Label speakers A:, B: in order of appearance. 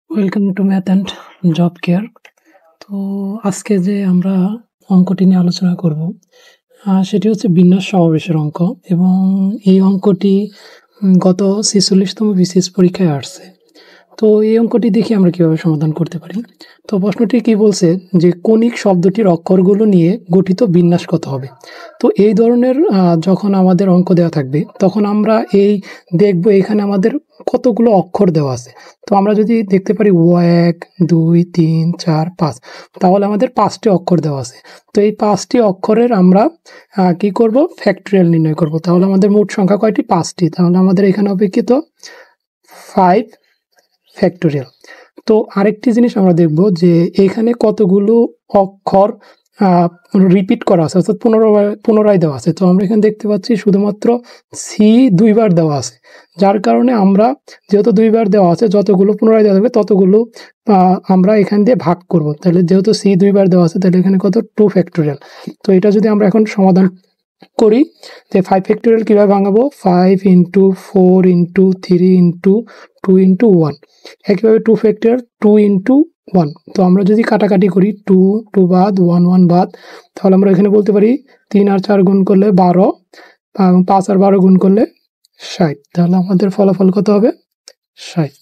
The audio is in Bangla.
A: Welcome to math and job care. তো আজকে যে আমরা অঙ্কটি নিয়ে আলোচনা করব সেটি হচ্ছে বিন্যাস সমাবেশের অঙ্ক, এবং এই অঙ্কটি গত 46তম বিসিএস পরীক্ষায় আসছে। তো এই অঙ্কটি দেখি আমরা কিভাবে সমাধান করতে পারি। তো প্রশ্নটি কি বলছে যে কণিক শব্দটির অক্ষরগুলো নিয়ে গঠিত বিন্যাস কত হবে। তো এই ধরনের যখন আমাদের অঙ্ক দেওয়া থাকবে তখন আমরা দেখব এখানে আমাদের কতগুলো অক্ষর দেওয়া আছে। তো আমরা যদি দেখতে পারি 1 2 3 4 5, তাহলে আমাদের 5টি অক্ষর দেওয়া আছে। তো এই 5টি অক্ষরের আমরা কি করব, ফ্যাক্টরিয়াল নির্ণয় করব। তাহলে আমাদের মোট সংখ্যা কয়টি? 5টি। তাহলে আমাদের এখানে অপেক্ষিত 5 ফ্যাক্টোরিয়াল। তো আরেকটি জিনিস আমরা দেখব যে এখানে কতগুলো অক্ষর রিপিট করা আছে, অর্থাৎ পুনরায় দেওয়া আছে। তো আমরা এখানে দেখতে পাচ্ছি শুধুমাত্র সি 2বার দেওয়া আছে, যার কারণে আমরা যেহেতু 2বার দেওয়া আছে, যতগুলো পুনরায় দেওয়া থাকবে ততগুলো আমরা এখান দিয়ে ভাগ করব। তাহলে যেহেতু সি 2বার দেওয়া আছে, তাহলে এখানে কত? 2 ফ্যাক্টোরিয়াল। তো এটা যদি আমরা এখন সমাধান করি যে 5 ফ্যাক্টোরিয়াল কীভাবে ভাঙাবো, 5 × 4 × 3 × 2 × 1, একইভাবে 2 ফ্যাক্টোরিয়াল 2 × 1। তো আমরা যদি কাটাকাটি করি 2 2 বাদ, 1 1 বাদ, তাহলে আমরা এখানে বলতে পারি 3 আর 4 গুণ করলে 12, 5 আর 12 গুণ করলে 60। তাহলে আমাদের ফলাফল কত হবে? 60।